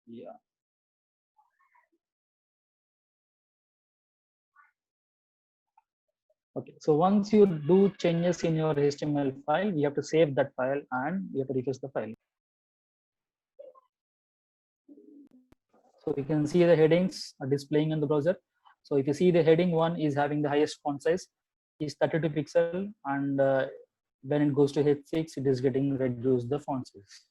Yeah. Okay, so once you do changes in your HTML file, you have to save that file and you have to refresh the file. So you can see the headings are displaying in the browser. So if you see the heading 1 is having the highest font size is 32 pixel, and when it goes to H6, it is getting reduced the font size.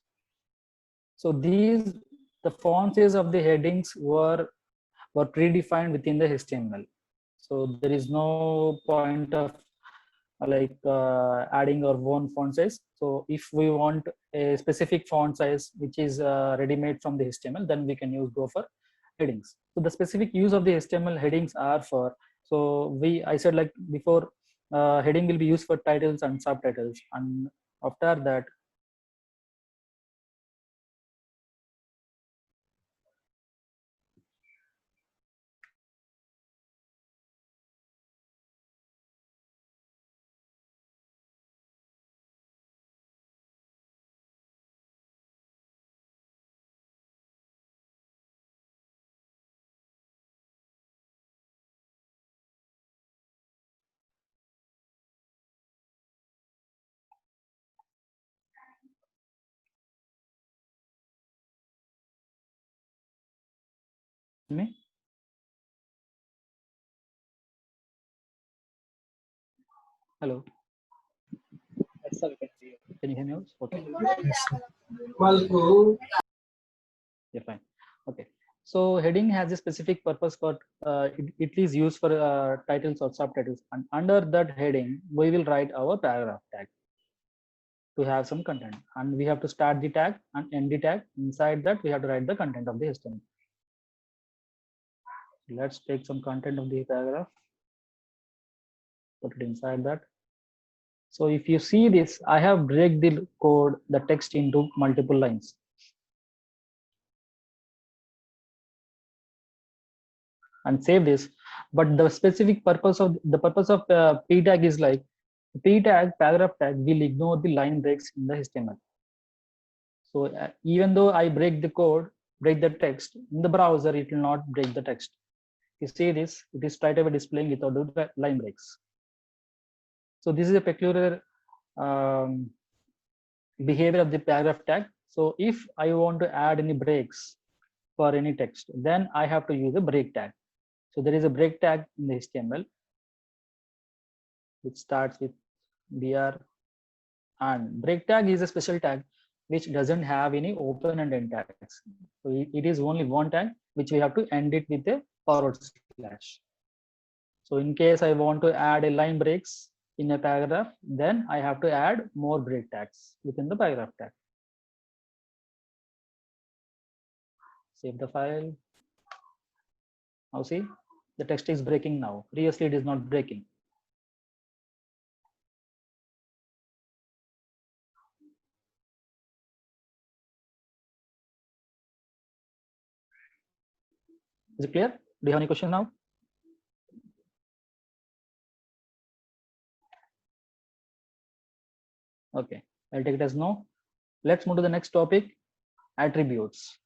So the font size of the headings were predefined within the HTML. So there is no point of adding our own font size. So if we want a specific font size which is ready-made from the HTML, then we can go for headings. So the specific use of the HTML headings are for, so I said like before, heading will be used for titles and subtitles, and after that me. Hello. Yes, sir, can you hear me out? Okay. Yeah, fine. Okay. So heading has a specific purpose for it is used for titles or subtitles, and under that heading we will write our paragraph tag to have some content, and we have to start the tag and end the tag. Inside that we have to write the content of the HTML. Let's take some content of the paragraph, put it inside that. So if you see this, I have break the code, the text into multiple lines. And save this. But the specific purpose of p tag is like p tag, paragraph tag will ignore the line breaks in the HTML. So even though I break the code, break the text in the browser, it will not break the text. You see this, it is straight away displaying without the line breaks. So this is a peculiar behavior of the paragraph tag. So if I want to add any breaks for any text, then I have to use a break tag. So there is a break tag in the HTML which starts with br, and break tag is a special tag which doesn't have any open and end tags. So it is only one tag which we have to end it with a forward slash. So in case I want to add a line breaks in a paragraph, then I have to add more break tags within the paragraph tag. Save the file. Now see, the text is breaking now. Previously it is not breaking. Is it clear? Do you have any question now? Okay, I'll take it as no. Let's move to the next topic, attributes.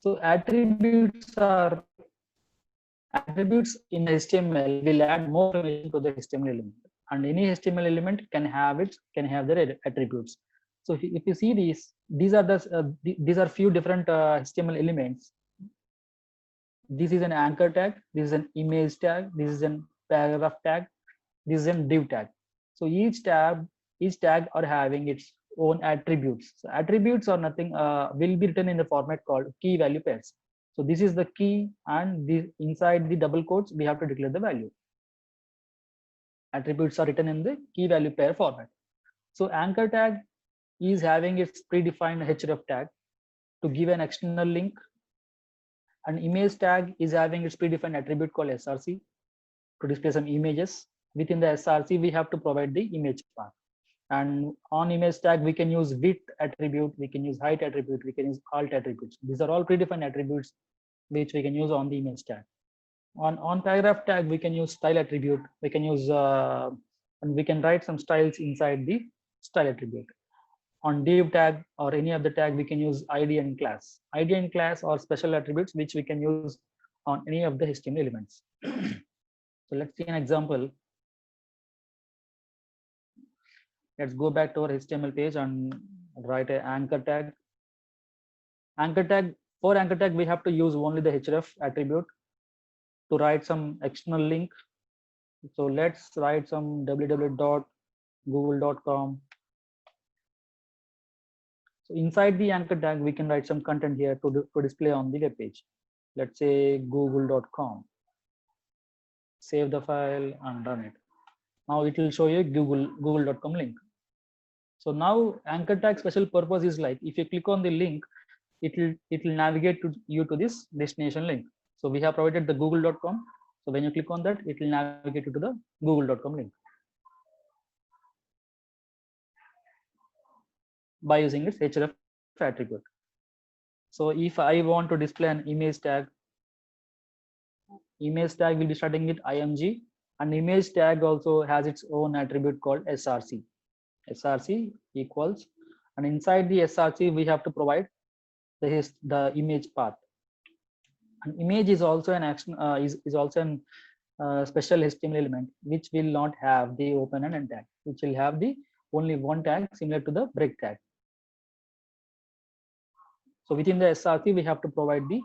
So attributes in HTML will add more information to the HTML element, and any HTML element can have their attributes. So if you see these are few different HTML elements. This is an anchor tag, this is an image tag, this is an paragraph tag, this is a div tag. So each tag are having its own attributes. So attributes are nothing will be written in the format called key value pairs. So this is the key, and inside the double quotes we have to declare the value. Attributes are written in the key value pair format. So anchor tag is having its predefined href tag to give an external link. An image tag is having its predefined attribute called src to display some images. Within the src we have to provide the image path, and on image tag we can use width attribute, we can use height attribute, we can use alt attributes. These are all predefined attributes which we can use on the image tag. On paragraph tag we can use style attribute, we can use and we can write some styles inside the style attribute. On div tag or any of the tag, we can use ID and class. ID and class are special attributes which we can use on any of the HTML elements. So let's see an example. Let's go back to our HTML page and write an anchor tag. Anchor tag, for anchor tag, we have to use only the href attribute to write some external link. So let's write some www.google.com. So inside the anchor tag, we can write some content here to display on the web page. Let's say google.com. Save the file and run it. Now it will show you google.com link. So now anchor tag special purpose is like, if you click on the link, it will navigate you to this destination link. So we have provided the google.com. So when you click on that, it will navigate you to the google.com link by using its href attribute. So if I want to display an image tag will be starting with img, and image tag also has its own attribute called src. Src equals, and inside the src we have to provide the image path. An image is also an action is also an special HTML element which will not have the open and end tag, which will have the only one tag similar to the break tag. So within the src we have to provide the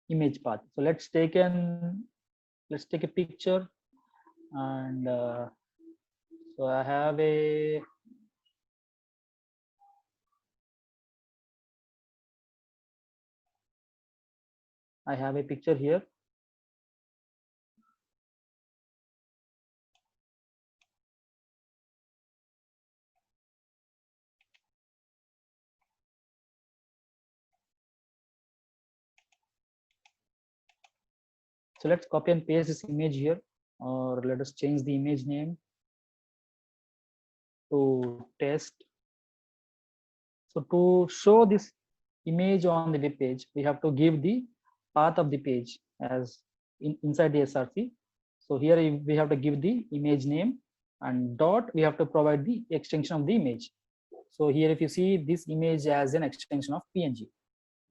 image path. So let's take a picture, and so I have a picture here. So let's copy and paste this image here, or let us change the image name to test. So to show this image on the web page, we have to give the path of the page as inside the src. So here we have to give the image name, and dot we have to provide the extension of the image. So here if you see this image as an extension of png,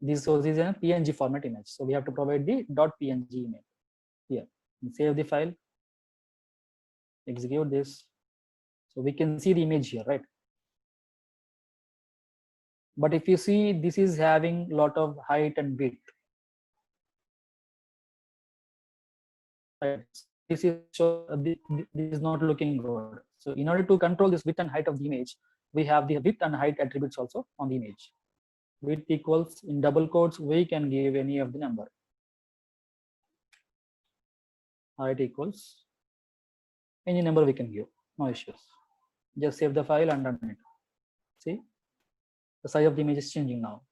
this is a png format image, so we have to provide the .png image here. Save the file, execute this. So we can see the image here, right? But if you see, this is having a lot of height and width. Right. This is not looking good. So in order to control this width and height of the image, we have the width and height attributes also on the image. Width equals, in double quotes, we can give any of the number. Height equals any number we can give, no issues. Just save the file and run it. See, the size of the image is changing now.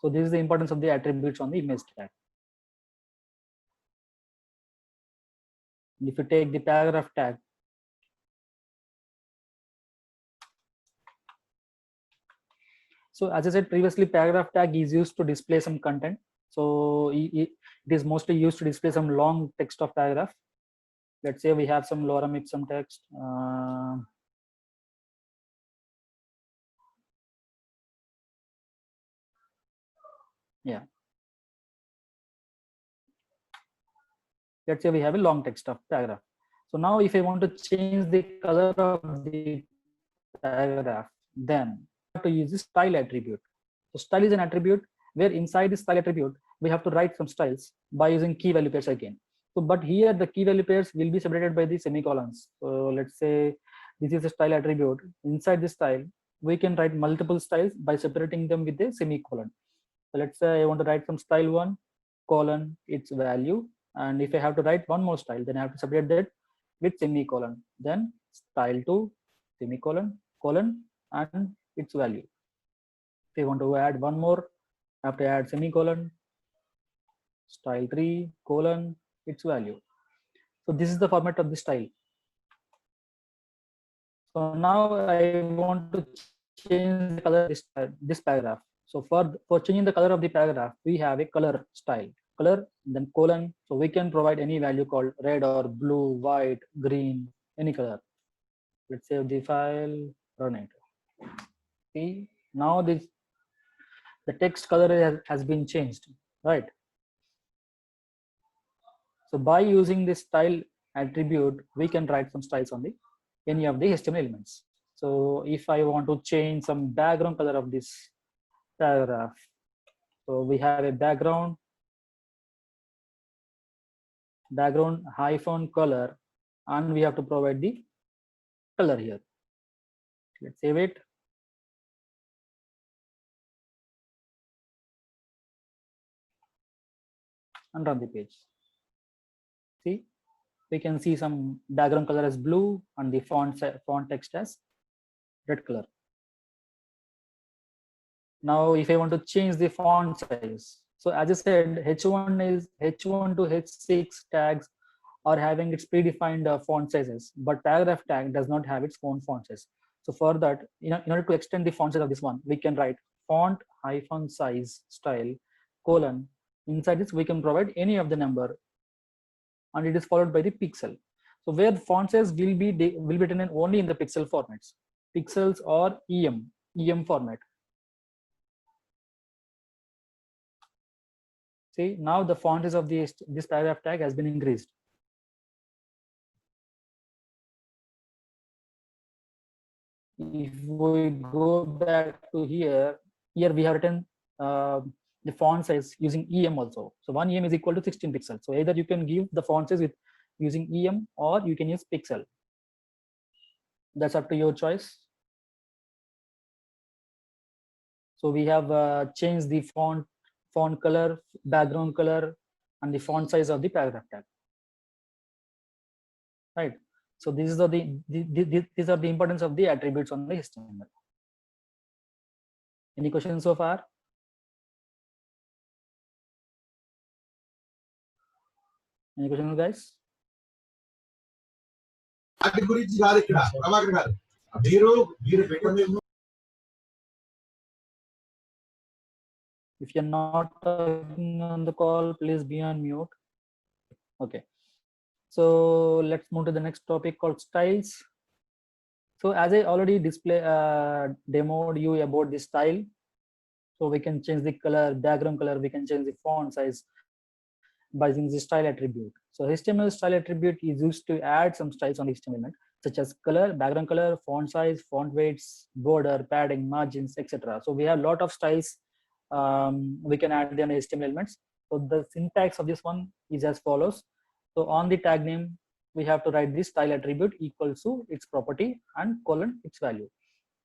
So this is the importance of the attributes on the image tag. If you take the paragraph tag, so as I said previously, paragraph tag is used to display some content. So it is mostly used to display some long text of paragraph. Let's say we have some lorem ipsum text. Yeah. Let's say we have a long text of paragraph. So now if I want to change the color of the paragraph, then I have to use the style attribute. So style is an attribute where inside the style attribute, we have to write some styles by using key value pairs again. So, but here the key value pairs will be separated by the semicolons. So let's say this is a style attribute. Inside this style, we can write multiple styles by separating them with a semicolon. So let's say I want to write some style 1, colon, its value. And if I have to write one more style, then I have to separate that with semicolon. Then style 2, semicolon, colon, and its value. If I want to add one more, I have to add semicolon, style 3, colon, its value. So this is the format of the style. So now I want to change the color of this paragraph. So for changing the color of the paragraph, we have a color style, color, then colon. So we can provide any value called red or blue, white, green, any color. Let's save the file, run it. See, now the text color has been changed, right? So by using this style attribute, we can write some styles on the any of the HTML elements. So if I want to change some background color of this paragraph, so we have a background hyphen color, and we have to provide the color here. Let's save it. And run the page. See, we can see some background color as blue and the font text as red color. Now, if I want to change the font size, so as I said, H1 to H6 tags are having its predefined font sizes, but paragraph tag does not have its own font size. So for that, in order to extend the font size of this one, we can write font hyphen size style colon. Inside this, we can provide any of the number, and it is followed by the pixel. So where the font size will be written only in the pixel formats, pixels or EM format. See, now the font size of this paragraph tag has been increased. If we go back to here we have written the font size using EM also. So 1 EM is equal to 16 pixels. So either you can give the font size with using EM or you can use pixel. That's up to your choice. So we have changed the font color, background color, and the font size of the paragraph tag. Right. So these are the importance of the attributes on the HTML. Any questions so far? Any questions, guys? If you're not talking on the call, please be on mute. Okay. So let's move to the next topic called styles. So as I already demoed you about the style, so we can change the color, background color, we can change the font size by using the style attribute. So HTML style attribute is used to add some styles on the HTML element, such as color, background color, font size, font weights, border, padding, margins, etc. So we have a lot of styles we can add them as HTML elements. So the syntax of this one is as follows. So on the tag name, we have to write this style attribute equals to its property and colon its value.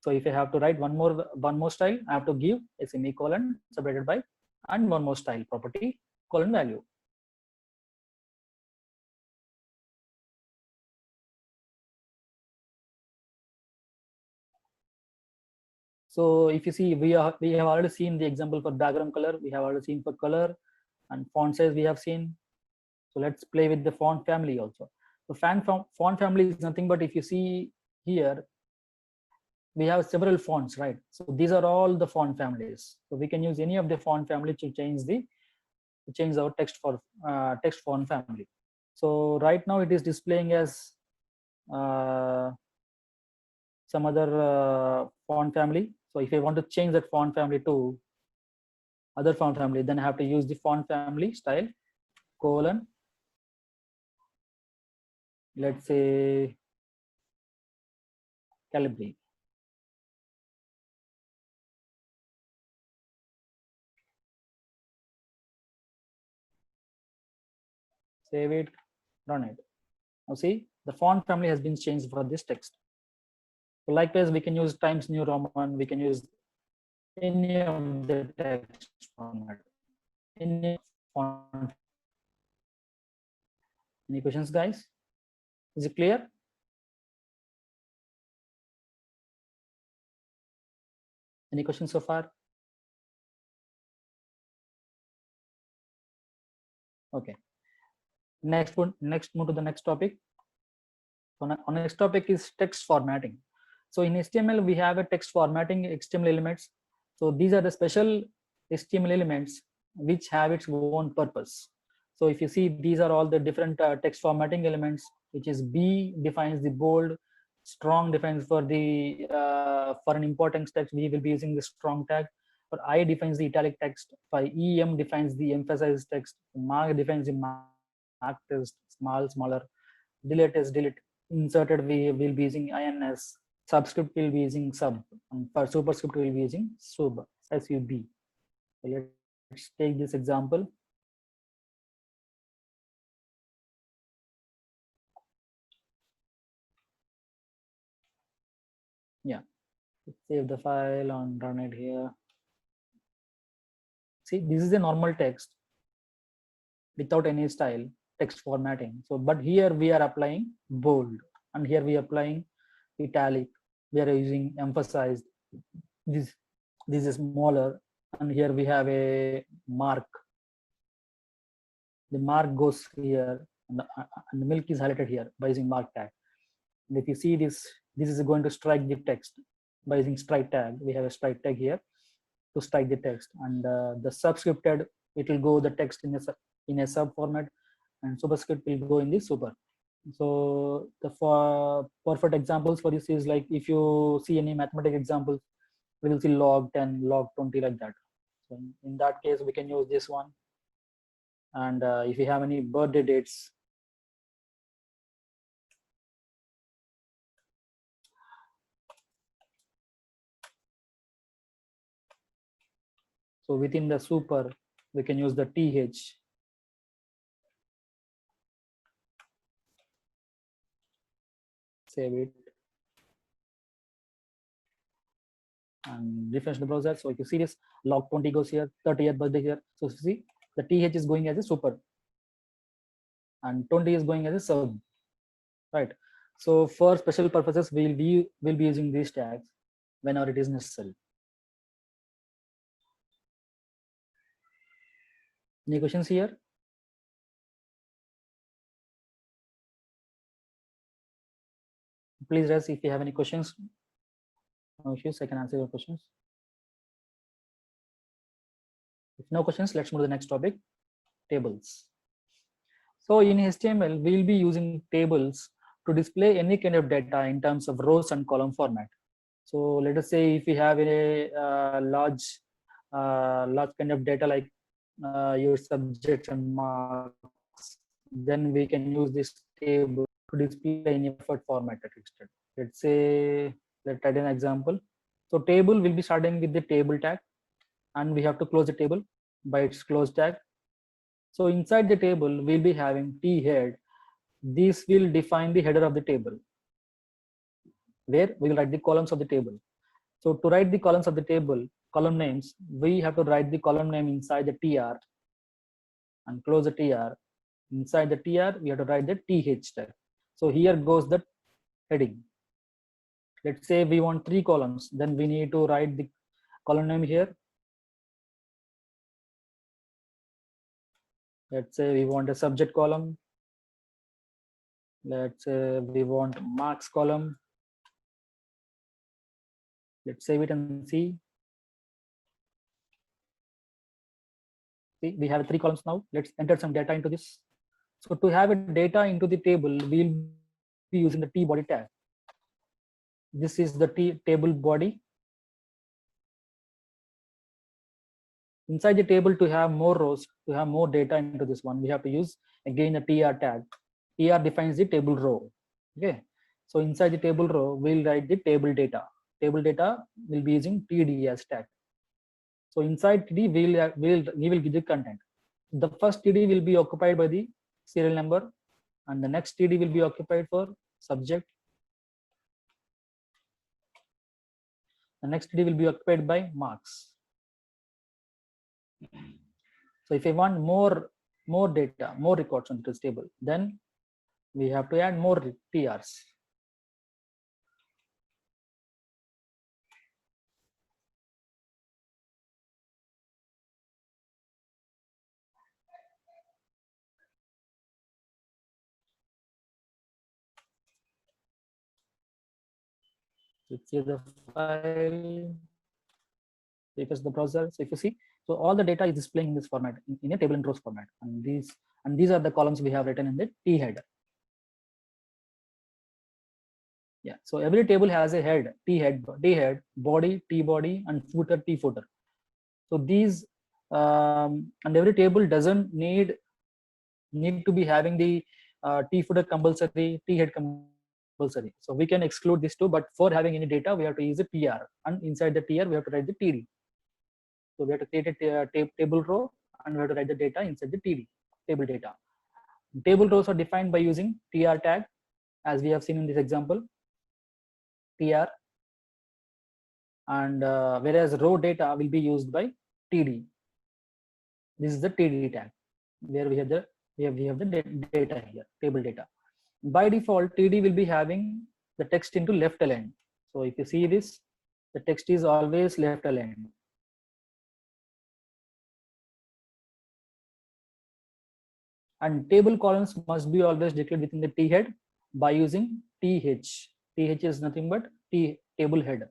So if I have to write one more style, I have to give a semicolon separated by and one more style property colon value. So if you see, we have already seen the example for background color, we have already seen for color, and font size we have seen. So let's play with the font family also. So font family is nothing but, if you see here, we have several fonts, right? So these are all the font families. So we can use any of the font family to change our text font family. So right now it is displaying as some other font family. So if I want to change that font family to other font family, then I have to use the font family style colon, let's say Calibri. Save it, run it. Now see, the font family has been changed for this text. So likewise, we can use Times New Roman, we can use any of the text format, any font. Any questions, guys? Is it clear? Any questions so far? Okay. Next move to the next topic. So our next topic is text formatting. So in HTML, we have a text formatting HTML elements So these are the special HTML elements which have its own purpose. So if you see, these are all the different text formatting elements, which is B defines the bold, strong defines for an important text, we will be using the strong tag. For I defines the italic text, for EM defines the emphasized text, mark defines the mark text, smaller, delete is delete, inserted we will be using INS, subscript will be using sub, and for superscript we will be using sub, SUB. So let's take this example. Yeah, let's save the file and run it here. See, this is a normal text without any style text formatting. So, but here we are applying bold, and here we are applying italic. We are using emphasized. This is smaller, and here we have a mark. The mark goes here, and the milk is highlighted here by using mark tag. And if you see this, this is going to strike the text by using strike tag. We have a strike tag here to strike the text, and the subscripted, it will go the text in a sub format, and superscript will go in the super. So the perfect examples for this is like, if you see any mathematical examples, we will see log 10, log 20, like that. So in that case, we can use this one. And if you have any birthday dates, so within the super, we can use the TH. Save it and refresh the browser. So if you see this, log 20 goes here, 30th birthday here. So see, the TH is going as a super and 20 is going as a sub, right? So for special purposes, we'll be using these tags whenever it is necessary. Any questions here? Please raise if you have any questions. No issues, I can answer your questions. If no questions, let's move to the next topic, tables. So in HTML, we'll be using tables to display any kind of data in terms of rows and column format. So let us say if we have a large kind of data like your subjects and marks, then we can use this table to display in a preferred format. Let's say, let's add an example. So table will be starting with the table tag, and we have to close the table by its close tag. So inside the table, we'll be having t head. This will define the header of the table, where we will write the columns of the table. So to write the columns of the table, column names, we have to write the column name inside the tr and close the tr. Inside the tr, we have to write the th tag. So here goes the heading. Let's say we want 3 columns, then we need to write the column name here. Let's say we want a subject column. Let's say we want marks column. Let's save it and see. See, we have 3 columns now. Let's enter some data into this. So to have a data into the table, we'll be using the t body tag. This is the table body. Inside the table, to have more rows, to have more data into this one, we have to use again a tr tag. Tr defines the table row. Okay. So inside the table row, we'll write the table data. Table data will be using td as tag. So inside td, we will give the content. The first td will be occupied by the serial number, and the next td will be occupied for subject. The next td will be occupied by marks. So if I want more data, more records on this table, then we have to add more TRs. Let's see the file. If it's the browser, so if you see, so all the data is displaying in this format, in a table and rows format, and these are the columns we have written in the T head. Yeah, so every table has a head, T head, body, T body, and footer, T footer. So these and every table doesn't need to be having the T footer compulsory, T head compulsory. So we can exclude these two, but for having any data, we have to use a TR, and inside the TR we have to write the TD. So we have to create a table row, and we have to write the data inside the TD table data. Table rows are defined by using TR tag, as we have seen in this example, TR, and whereas row data will be used by TD. This is the TD tag, where we have the data here, table data. By default, TD will be having the text into left aligned. So if you see this, the text is always left aligned. And table columns must be always declared within the T head by using TH. TH is nothing but table head.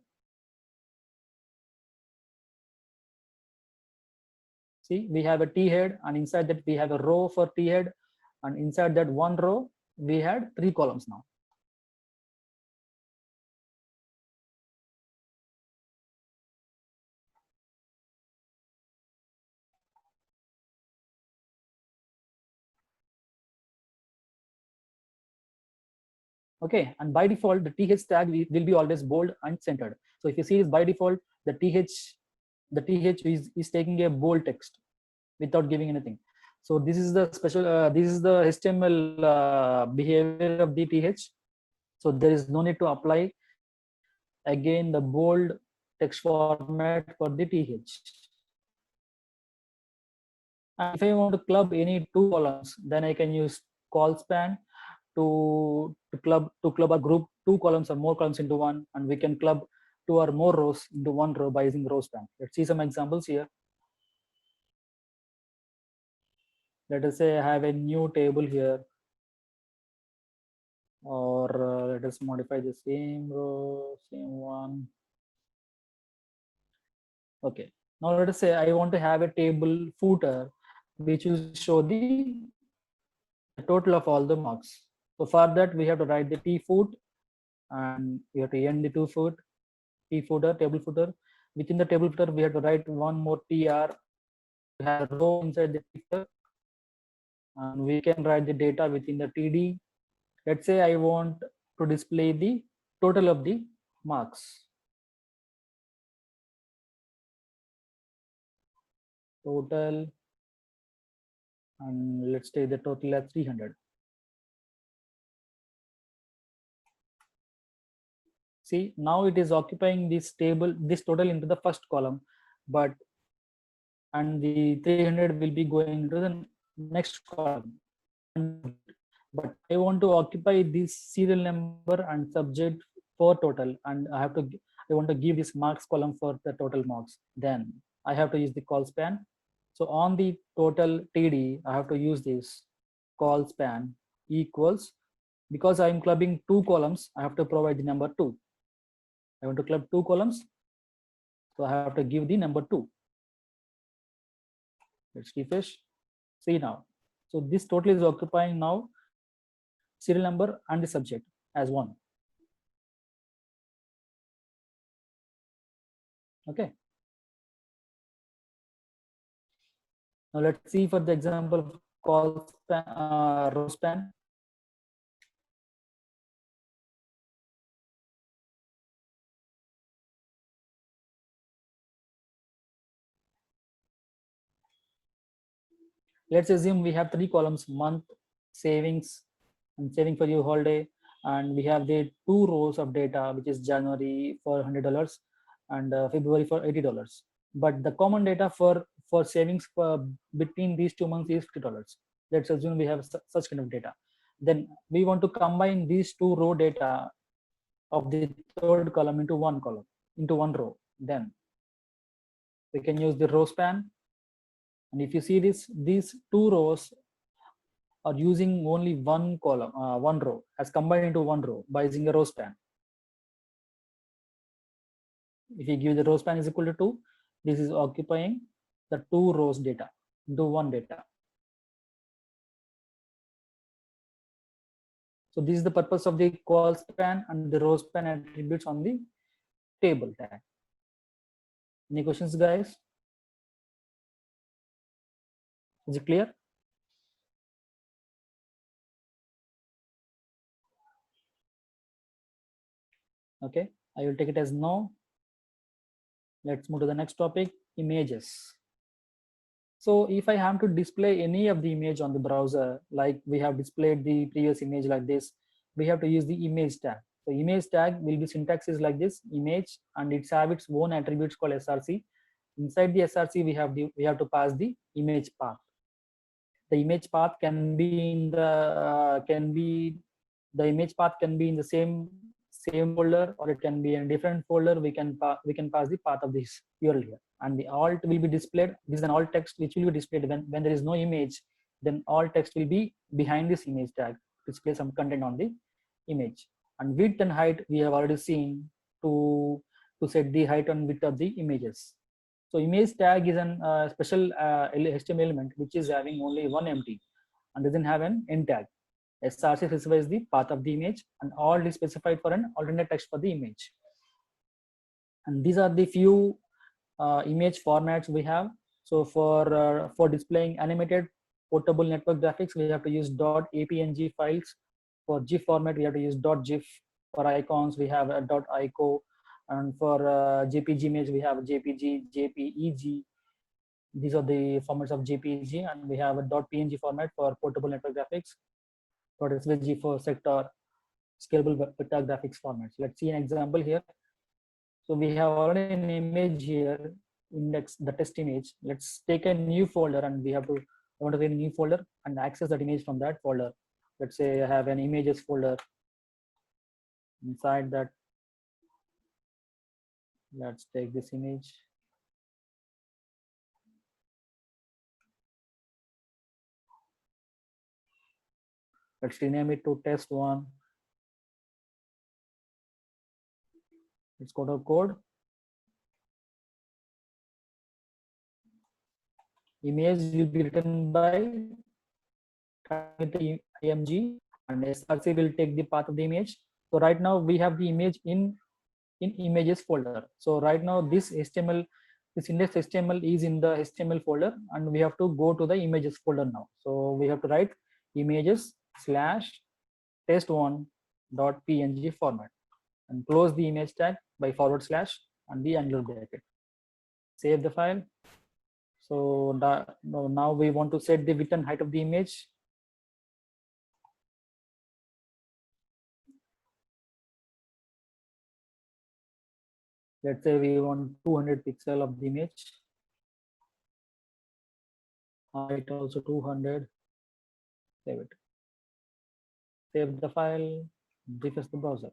See, we have a T head, and inside that we have a row for T head, and inside that one row we had 3 columns now. Okay, and by default the TH tag will be always bold and centered. So if you see this, by default the TH is taking a bold text without giving anything. So this is the special this is the HTML behavior of the TH. So there is no need to apply again the bold text format for the TH. And if I want to club any 2 columns, then I can use call span to club or group 2 columns or more columns into one, and we can club 2 or more rows into one row by using row span. Let's see some examples here. Let us say I have a new table here, or let us modify the same row, same one. Okay, now let us say I want to have a table footer which will show the total of all the marks. So for that we have to write the T foot, and we have to end the 2 foot, T footer, table footer. Within the table footer we have to write one more TR, we have a row inside the footer, and we can write the data within the TD. Let's say I want to display the total of the marks. Total, and let's take the total as 300. See, now it is occupying this table, this total into the first column, but and the 300 will be going into the next column. But I want to occupy this serial number and subject for total, and I want to give this marks column for the total marks. Then I have to use the call span. So on the total TD, I have to use this call span equals, because I'm clubbing 2 columns, I have to provide the number 2. I want to club 2 columns, so I have to give the number 2. Let's refresh. See now. So this total is occupying now serial number and the subject as 1. Okay. Now let's see for the example of call span, row span. Let's assume we have 3 columns: month, savings, and saving for your holiday, and we have the 2 rows of data, which is January for $100 and February for $80. But the common data for savings between these 2 months is $50. Let's assume we have such kind of data. Then we want to combine these 2 row data of the third column into one column, into one row. Then we can use the row span. And if you see this, these 2 rows are using only one column, one row, as combined into one row by using a row span. If you give the row span is equal to 2, This is occupying the 2 rows data into 1 data. So this is the purpose of the call span and the row span attributes on the table tag. Any questions, guys? Is it clear? Okay, I will take it as no. Let's move to the next topic, images. So if I have to display any of the image on the browser, like we have displayed the previous image like this, we have to use the image tag. So image tag will be syntax is like this, image, and it's have its own attributes called src. Inside the src, we have to pass the image path. The image path can be in the image path can be in the same folder, or it can be in a different folder. We can pass the path of this URL here, and the alt will be displayed. This is an alt text which will be displayed when there is no image. Then alt text will be behind this image tag, display some content on the image. And width and height we have already seen to set the height and width of the images. So image tag is an special HTML element which is having only one empty and doesn't have an end tag. src specifies the path of the image, and alt is specified for an alternate text for the image. And these are the few image formats we have. So for displaying animated portable network graphics, we have to use .apng files. For GIF format, we have to use .gif. For icons, we have a .ico, and for JPG image, we have JPG, JPEG. These are the formats of JPG, and we have a .png format for portable network graphics. .svg for sector scalable vector graphics formats. Let's see an example here. So we have already an image here, index the test image. Let's take a new folder, and we want to create a new folder and access that image from that folder. Let's say I have an images folder. Inside that, let's take this image. Let's rename it to test1. Let's go to code. Image will be written by with the img, and src will take the path of the image. So right now we have the image in images folder. So right now this index HTML is in the HTML folder, and we have to go to the images folder now. So we have to write images / test1.png format and close the image tag by / and the angular bracket. Save the file. So now we want to set the width and height of the image. Let's say we want 200 pixel of the image. Height also 200. Save it. Save the file. Refresh the browser.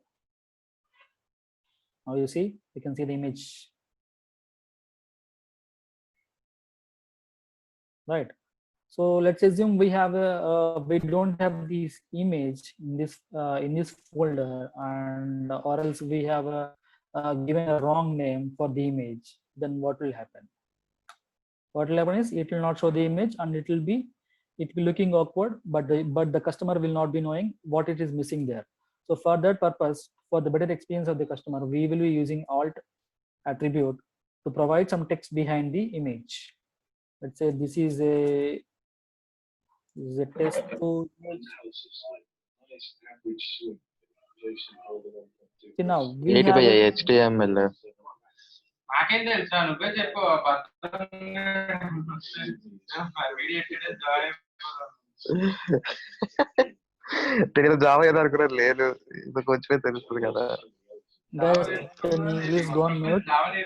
Now you see, you can see the image. Right. So let's assume we have we don't have this image in this folder, and or else we have given a wrong name for the image. Then what will happen? What will happen is it will not show the image, and it will be looking awkward, but the customer will not be knowing what it is missing there. So for that purpose, for the better experience of the customer, we will be using alt attribute to provide some text behind the image. Let's say this is a test to see. Now we have HTML. తెలియదు Java ఏదో అనుకున్నారు లేదు ఇది కొంచెమే తెలుస్తుంది కదా. Guys, can you please go on mute? Can you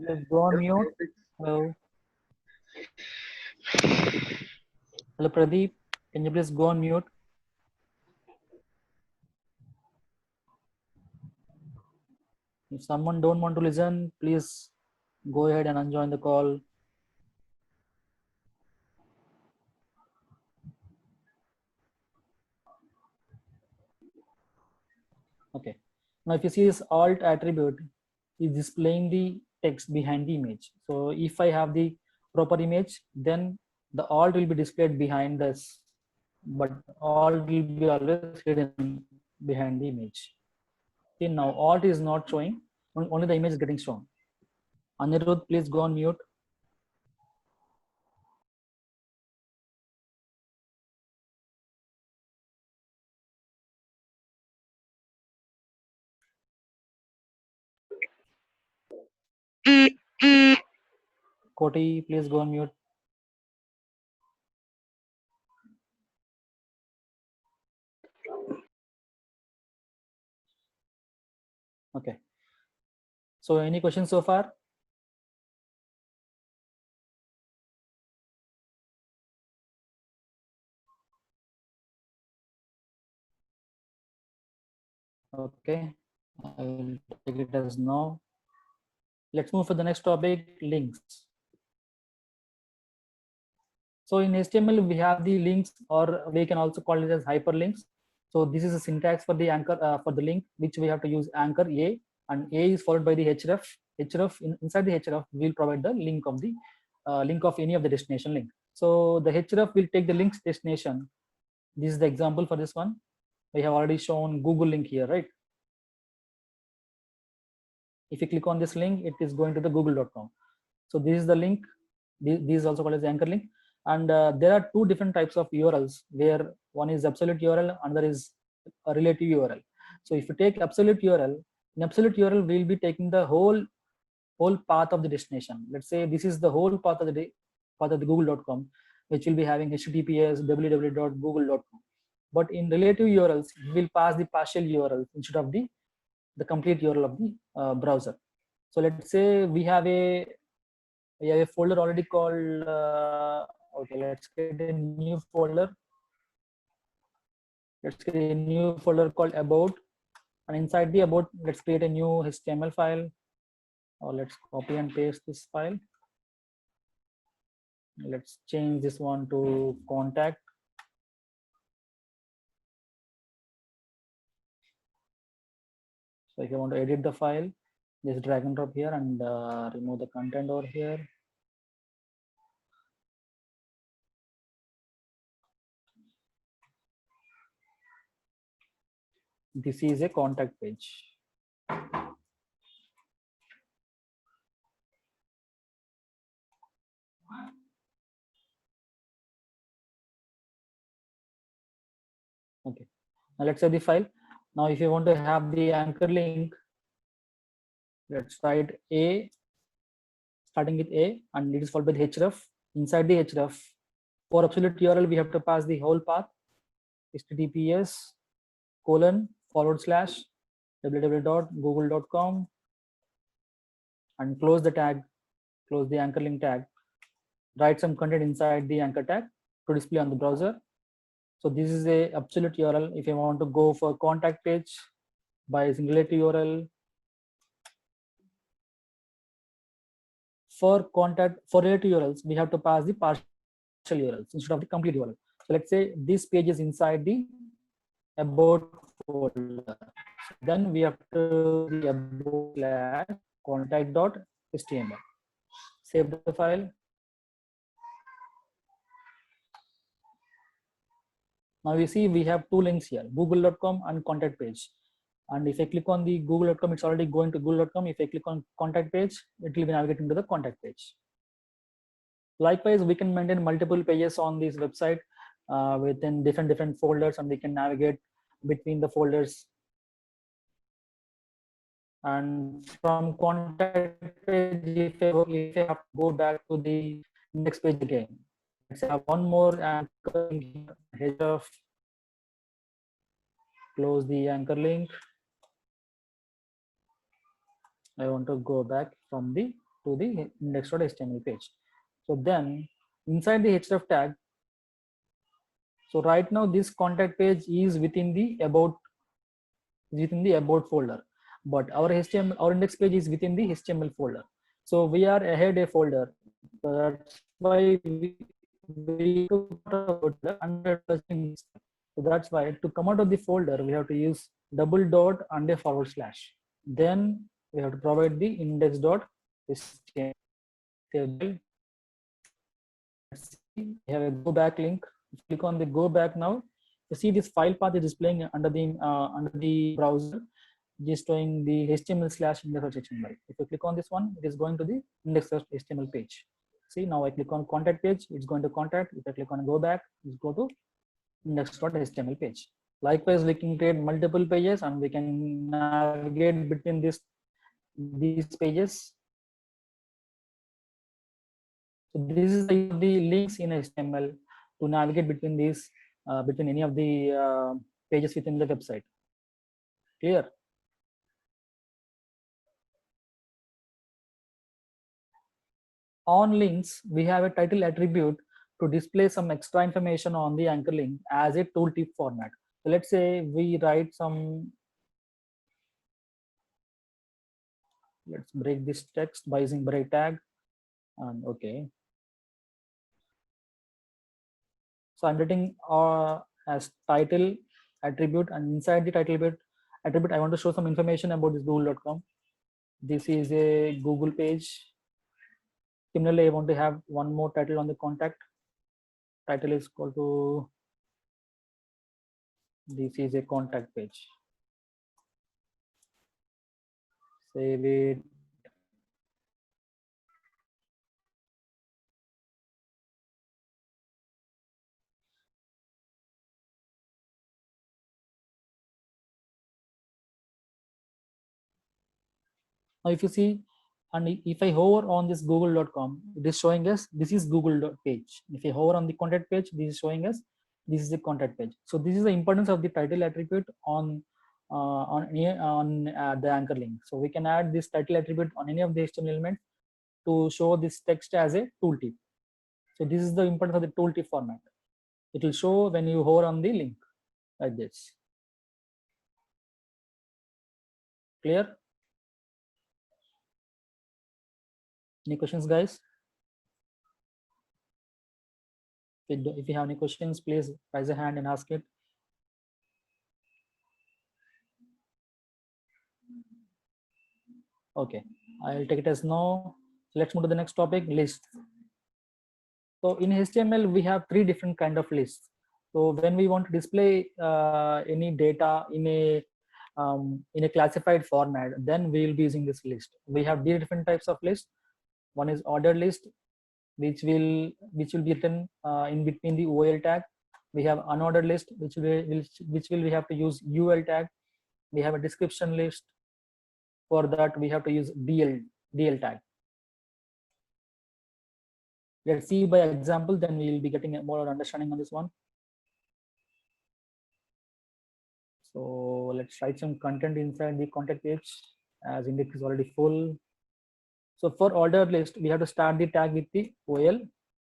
please go on mute? Hello. Hello, Pradeep. Can you please go on mute? If someone don't want to listen, please go ahead and unjoin the call. Okay. Now, if you see this alt attribute is displaying the text behind the image. So if I have the proper image, then the alt will be displayed behind this, but alt will be always hidden behind the image. Okay, now alt is not showing, only the image is getting shown. Anirudh, please go on mute. Koti, please go on mute. Okay. So any questions so far? Okay, I will take it as no. Let's move for the next topic, links. So in HTML, we have the links, or we can also call it as hyperlinks. So this is a syntax for the anchor, for the link, which we have to use anchor A, and A is followed by the href. Inside the href, we'll provide the link of the link of any of the destination link. So the href will take the link's destination. This is the example for this one. We have already shown Google link here, right? If you click on this link, it is going to the google.com. So this is the link. This is also called as the anchor link. And there are two different types of URLs, where one is absolute URL, another is a relative URL. So if you take absolute URL, in absolute URL, we'll be taking the whole path of the destination. Let's say this is the whole path of the google.com, which will be having https www.google.com. But in relative URLs, we will pass the partial URL instead of the complete URL of the browser. So let's say we have a folder already called okay, let's get a new folder. Let's create a new folder called about, and inside the about, let's create a new HTML file, or let's copy and paste this file. Let's change this one to contact. So if you want to edit the file, just drag and drop here and remove the content over here. This is a contact page. Okay, now let's say the file. Now if you want to have the anchor link, let's write A, starting with A, and it is followed by the href. Inside the href, for absolute URL, we have to pass the whole path, https://www.google.com, and close the tag, close the anchor link tag, write some content inside the anchor tag to display on the browser. So this is a absolute URL. If you want to go for contact page by relative URL, for relative URLs, we have to pass the partial URLs instead of the complete URL. So let's say this page is inside the about folder. So then we have to the about contact.html. Save the file. Now you see we have two links here, google.com and contact page. And if I click on the google.com, it's already going to google.com. If I click on contact page, it will be navigating to the contact page. Likewise, we can maintain multiple pages on this website within different folders, and we can navigate between the folders. And from contact page, if I have to go back to the next page again, let's have one more anchor link, href, close the anchor link. I want to go back from the to the index.html page. So then inside the href tag, so right now this contact page is within the about folder, but our index page is within the HTML folder. So we are ahead a folder. So that's why we put a folder under. So that's why to come out of the folder, we have to use double dot and a forward slash. Then we have to provide the index.html. We have a go back link. Click on the go back now. You see this file path is displaying under the browser, just showing the HTML/index.html. If you click on this one, it is going to the index.html page. See, now I click on contact page, it's going to contact. If I click on go back, it's go to index.html page. Likewise, we can create multiple pages and we can navigate between these pages. So this is the links in HTML to navigate between these, between any of the pages within the website. Clear? On links, we have a title attribute to display some extra information on the anchor link as a tooltip format. So let's say we write some, let's break this text by using break tag, and okay. So I'm writing as title attribute, and inside the title attribute, I want to show some information about this google.com. This is a Google page. Similarly, I want to have one more title on the contact. Title is equal to, this is a contact page. Save it. Now, if you see, and if I hover on this google.com, it is showing us this is Google page. If I hover on the contact page, this is showing us this is the contact page. So this is the importance of the title attribute on the anchor link. So we can add this title attribute on any of the HTML elements to show this text as a tooltip. So this is the importance of the tooltip format. It will show when you hover on the link like this. Clear? Any questions, guys? If you have any questions, please raise a hand and ask it. Okay, I'll take it as no. Let's move to the next topic, lists. So in HTML, we have three different kind of lists. So when we want to display any data in a classified format, then we will be using this list. We have different types of lists. One is ordered list, which will be written in between the OL tag. We have unordered list, which will we have to use UL tag. We have a description list. For that, we have to use DL tag. Let's see by example, then we will be getting more understanding on this one. So let's write some content inside the contact page, as index is already full. So for ordered list, we have to start the tag with the OL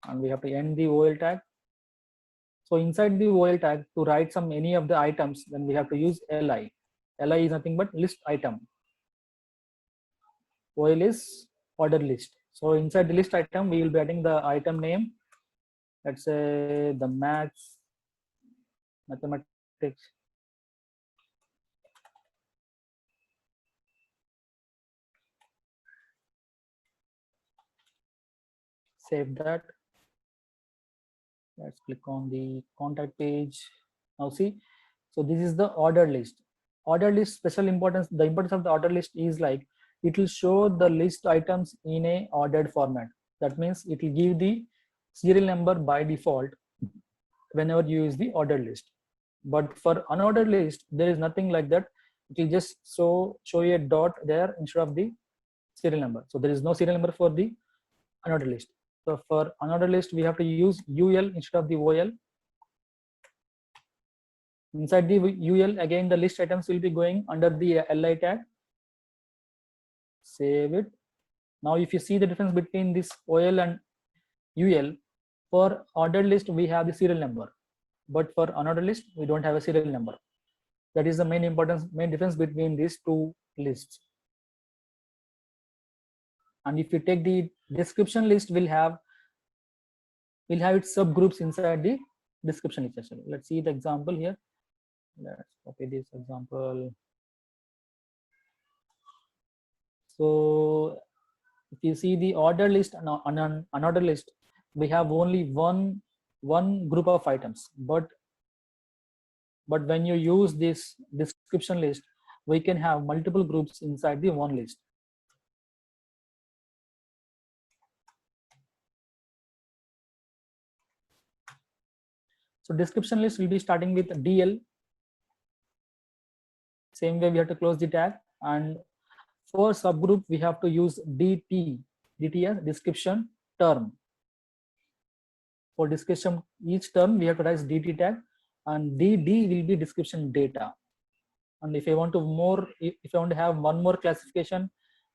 and we have to end the OL tag. So inside the OL tag, to write any of the items, then we have to use LI. LI is nothing but list item. OL is ordered list. So inside the list item, we will be adding the item name. Let's say the mathematics. Save that. Let's click on the contact page. Now see, so this is the ordered list. Ordered list special importance. The importance of the ordered list is like it will show the list items in a ordered format. That means it will give the serial number by default whenever you use the ordered list. But for unordered list, there is nothing like that. It will just show you a dot there instead of the serial number. So there is no serial number for the unordered list. So for unordered list, we have to use UL instead of the OL. Inside the UL, again, the list items will be going under the LI tag. Save it. Now, if you see the difference between this OL and UL, for ordered list, we have the serial number. But for unordered list, we don't have a serial number. That is the main difference between these two lists. And if you take the description list, we'll have its subgroups inside the description list actually. Let's see the example here. Let's copy this example. So if you see the order list and unordered list, we have only one group of items, but when you use this description list, we can have multiple groups inside the one list. So description list will be starting with DL. Same way we have to close the tag, and for subgroup we have to use DT as description term. For description each term we have to write DT tag, and DD will be description data. And if I want to have one more classification,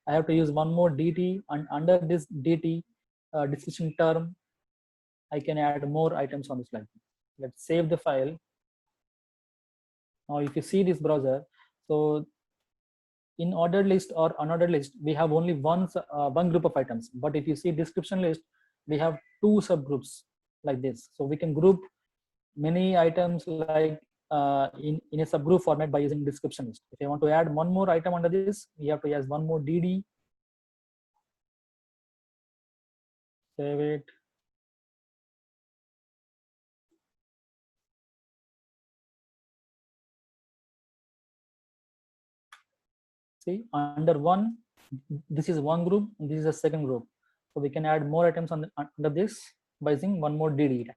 I have to use one more DT, and under this DT description term, I can add more items on the slide. Let's save the file. Now if you see this browser, so in ordered list or unordered list, we have only one group of items. But if you see description list, we have two subgroups like this. So we can group many items like in a subgroup format by using description list. If you want to add one more item under this, we have to use one more DD. Save it. See, under one, this is one group, and this is a second group. So we can add more items under this by using one more DD tag.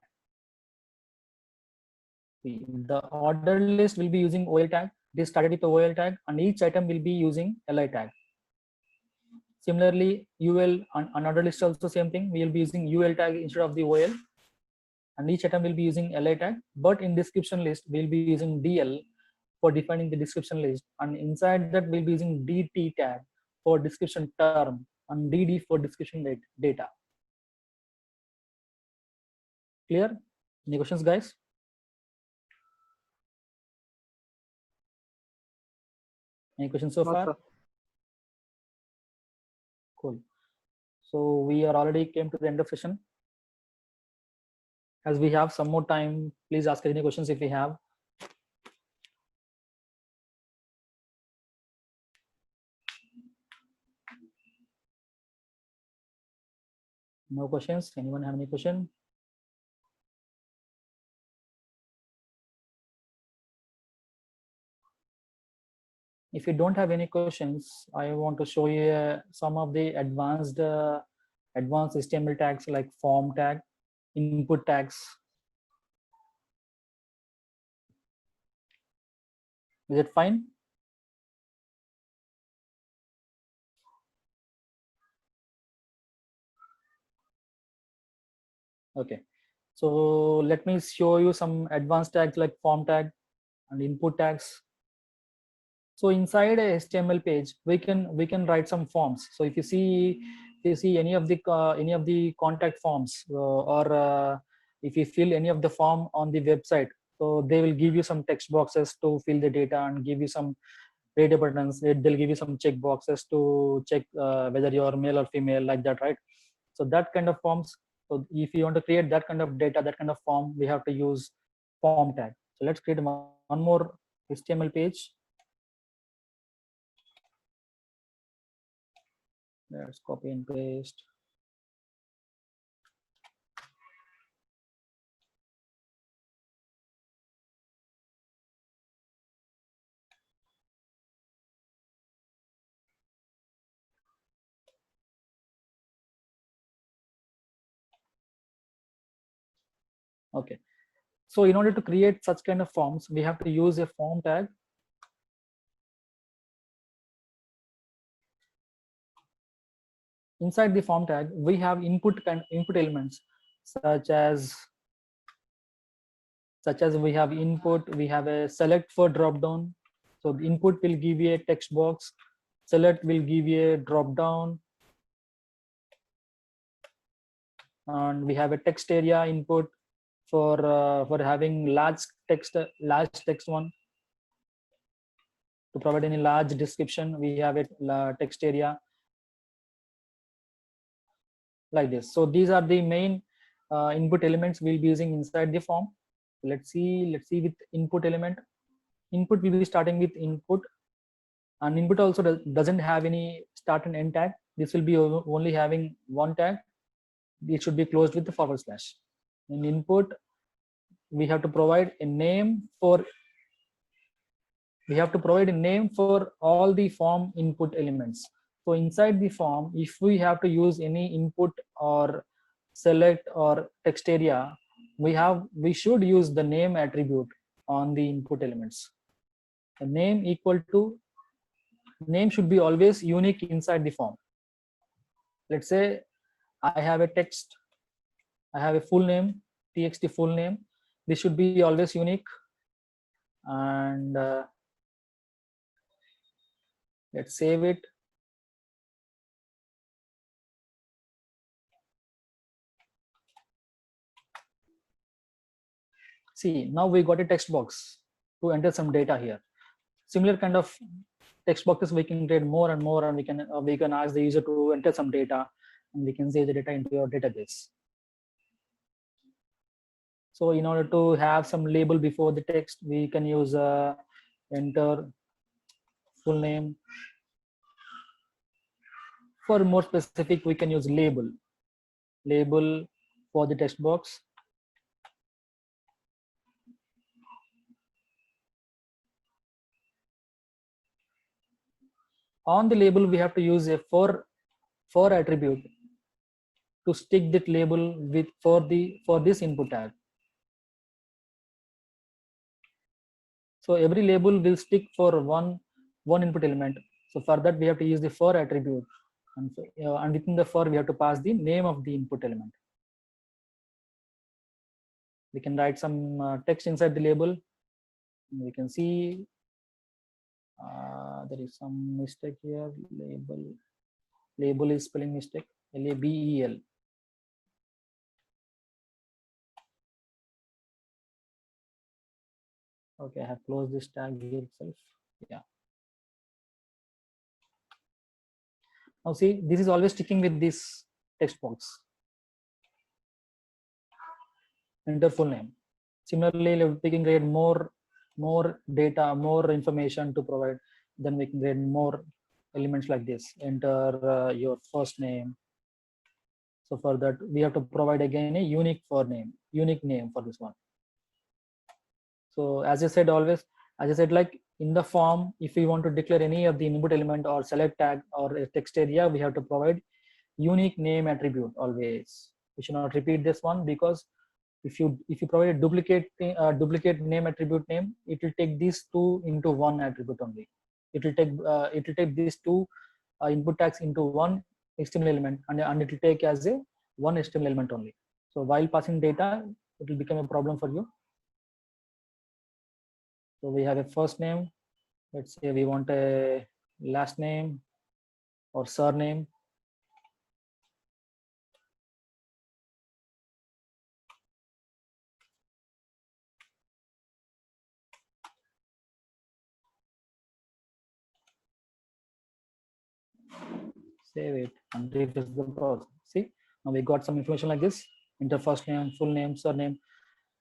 See, the order list will be using OL tag. This started with the OL tag, and each item will be using LI tag. Similarly, UL and unordered list also same thing. We will be using UL tag instead of the OL, and each item will be using LI tag. But in description list, we'll be using DL for defining the description list, and inside that we'll be using DT tag for description term and DD for description data. Clear? Any questions, guys? Any questions so far? Sir. Cool. So we are already came to the end of session. As we have some more time, please ask any questions if we have. No questions? Anyone have any question? If you don't have any questions, I want to show you some of the advanced HTML tags like form tag, input tags. Is it fine? Okay. So let me show you some advanced tags like form tag and input tags. So inside a HTML page, we can write some forms. So if you see any of the contact forms or if you fill any of the form on the website, so they will give you some text boxes to fill the data and give you some radio buttons. They'll give you some check boxes to check whether you're male or female, like that, right? So that kind of forms. So if you want to create that kind of data, that kind of form, we have to use form tag. So let's create one more HTML page. Let's copy and paste. Okay. So in order to create such kind of forms, we have to use a form tag. Inside the form tag, we have input elements such as we have input, we have a select for drop down. So the input will give you a text box, select will give you a drop down, and we have a text area input for having large text one. To provide any large description, we have a text area like this. So these are the main input elements we'll be using inside the form. Let's see with input element. Input will be starting with input, and input also doesn't have any start and end tag. This will be only having one tag. It should be closed with the forward slash. In input, we have to provide a name for all the form input elements. So inside the form, if we have to use any input or select or text area, we should use the name attribute on the input elements. The name should be always unique inside the form. Let's say I have a text, I have a full name, txt full name. This should be always unique. And let's save it. See, now we got a text box to enter some data here. Similar kind of text boxes we can create more and more, and we can ask the user to enter some data, and we can save the data into your database. So in order to have some label before the text, we can use enter full name. For more specific, we can use label for the text box. On the label, we have to use a for attribute to stick that label with for this input tag. So every label will stick for one input element. So for that, we have to use the for attribute, and within the for, we have to pass the name of the input element. We can write some text inside the label. We can see there is some mistake here. Label is spelling mistake. Label. Okay, I have closed this tag here itself. Yeah. Now see, this is always sticking with this text box. Enter full name. Similarly, we can create more data, more information to provide. Then we can create more elements like this. Enter your first name. So for that, we have to provide again a unique name for this one. So as I said, like in the form, if we want to declare any of the input element or select tag or a text area, we have to provide unique name attribute always. We should not repeat this one, because if you provide a duplicate name attribute name, it will take these two into one attribute only. It will take these two input tags into one HTML element, and it will take as a one HTML element only. So while passing data, it will become a problem for you. So we have a first name. Let's say we want a last name or surname. Save it and refresh the browser. See, now we got some information like this: enter first name, full name, surname.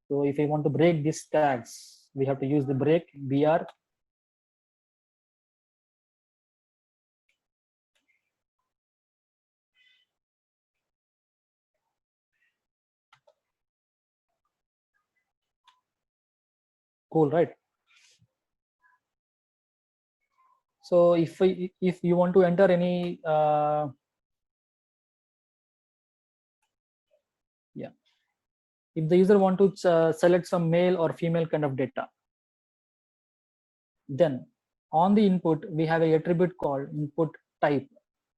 So if we want to break these tags, we have to use the break br. Cool, right? So if you want to enter any if the user want to select some male or female kind of data, then on the input we have a attribute called input type.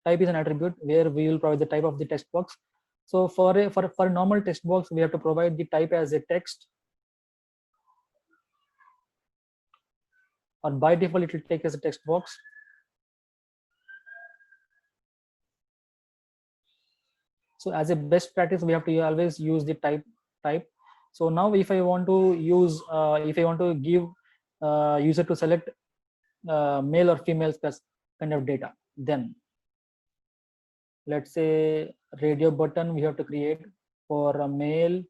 Type is an attribute where we will provide the type of the text box. So for a normal text box, we have to provide the type as a text, or by default it will take as a text box. So as a best practice, we have to always use the type. So now if I want to use if I want to give user to select male or female kind of data, then let's say radio button we have to create for a male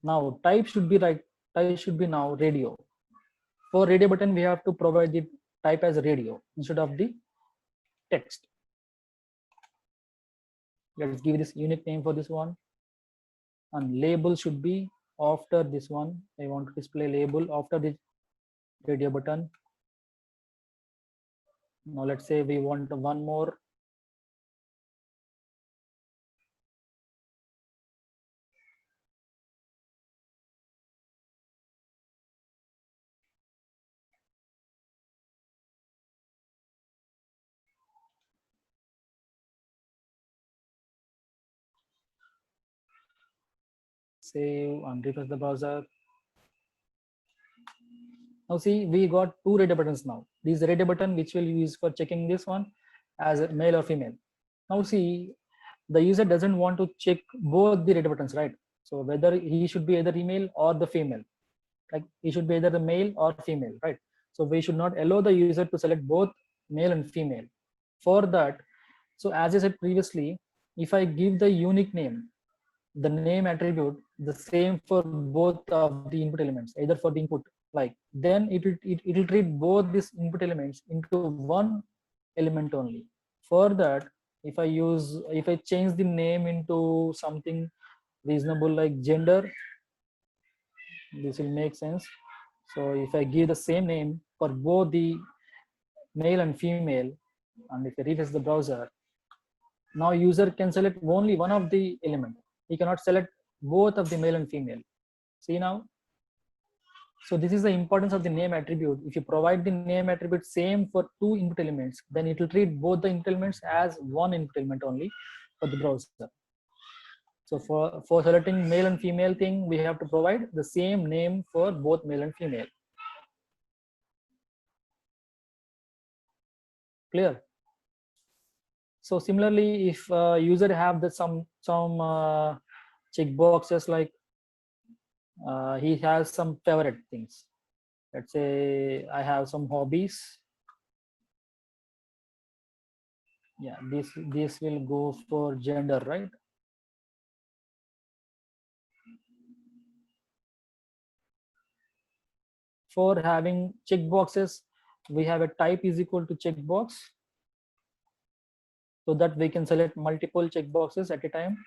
Now type should be right. Type should be now radio. For radio button, we have to provide the type as radio instead of the text. Let's give this unique name for this one. And label should be after this one. I want to display label after the radio button. Now let's say we want one more. Save and refresh the browser. Now see, we got two radio buttons now. This radio button which we'll use for checking this one as a male or female. Now see, the user doesn't want to check both the radio buttons, right? So whether he should be either email or the female, like he should be either the male or female, right? So we should not allow the user to select both male and female. For that, so as I said previously, if I give the unique name, the name attribute the same for both of the input elements, either for the input, like then it will treat both these input elements into one element only. For that, if I change the name into something reasonable like gender, this will make sense. So if I give the same name for both the male and female, and if I refresh the browser, now user can select only one of the element. He cannot select both of the male and female. See now? So this is the importance of the name attribute. If you provide the name attribute same for two input elements, then it will treat both the input elements as one input element only for the browser. So for selecting male and female thing, we have to provide the same name for both male and female. Clear? So similarly, if user have the some check boxes like he has some favorite things. Let's say I have some hobbies. Yeah, this will go for gender, right? For having checkboxes, we have a type is equal to checkbox, so that we can select multiple checkboxes at a time.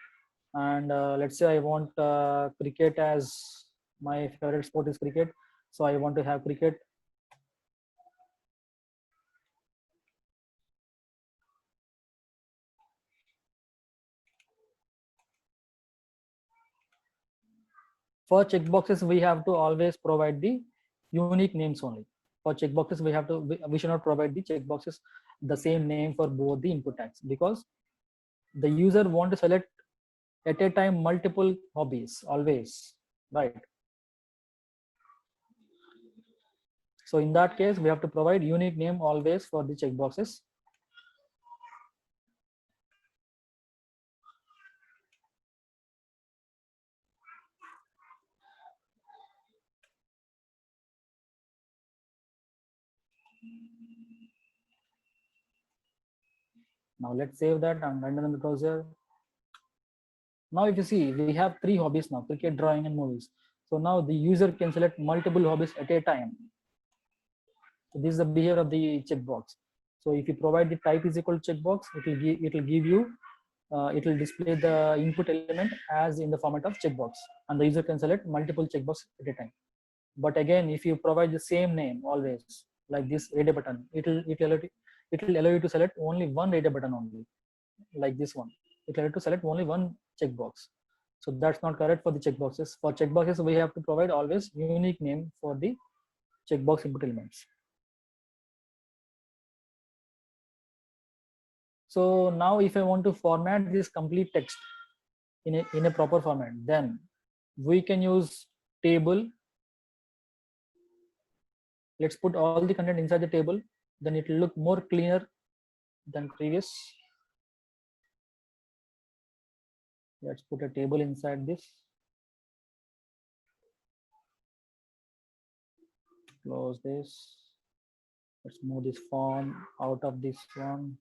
And let's say I want cricket as my favorite sport is cricket, so I want to have cricket. For checkboxes, we have to always provide the unique names only. For checkboxes, we should not provide the checkboxes the same name for both the input tags, because the user want to select at a time multiple hobbies always, right? So in that case, we have to provide unique name always for the checkboxes. Now let's save that and run it in the browser. Now if you see, we have three hobbies now: cricket, drawing, and movies. So now the user can select multiple hobbies at a time. So this is the behavior of the checkbox. So if you provide the type is equal to checkbox, it will give you it will display the input element as in the format of checkbox, and the user can select multiple checkbox at a time. But again, if you provide the same name always, like this radio button, it will allow you to select only one radio button only, like this one. It will allow you to select only one checkbox. So that's not correct for the checkboxes. For checkboxes, we have to provide always unique name for the checkbox input elements. So now if I want to format this complete text in a proper format, then we can use table. Let's put all the content inside the table, then it will look more cleaner than previous. Let's put a table inside this. Close this. Let's move this form out of this one.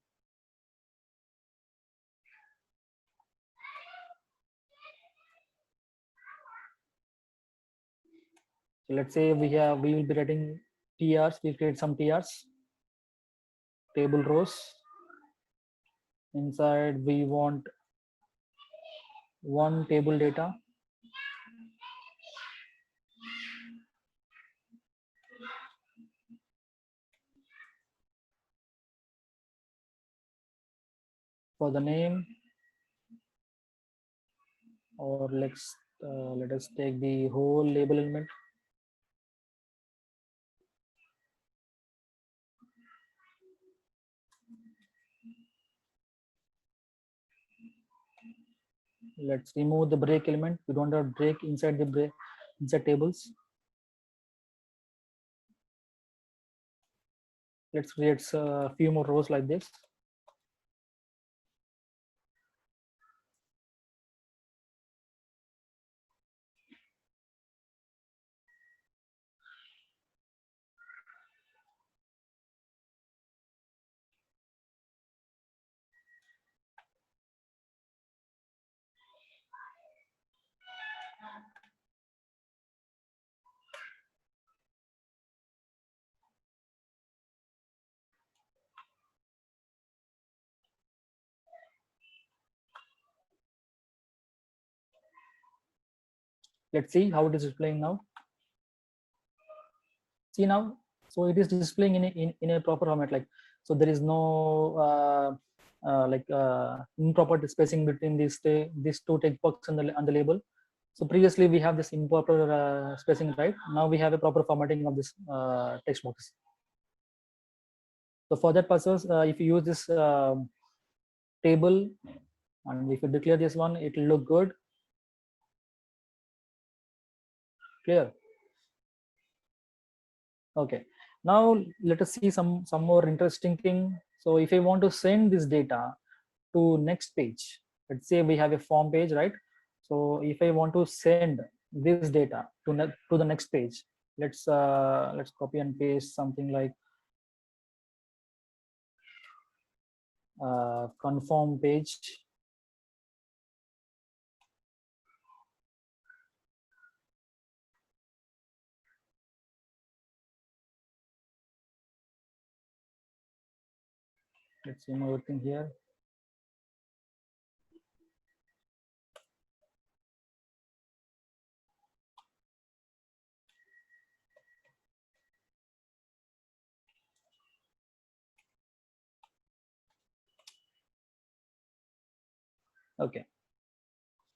So let's say we will be writing TRs. We create some TRs, table rows. Inside we want one table data. For the name, or let us take the whole label element. Let's remove the break element. We don't have break inside the break inside tables. Let's create a few more rows like this. Let's see how it is displaying now. See now, so it is displaying in a proper format. Like, so there is no improper spacing between these two text box on the label. So previously we have this improper spacing, right? Now we have a proper formatting of this text box. So for that purpose, if you use this table, and if you declare this one, it will look good. Clear? Okay. Now let us see some more interesting thing. So if I want to send this data to next page, let's say we have a form page, right? So if I want to send this data to the next page, let's copy and paste something like confirm page. Let's see more thing here. Okay.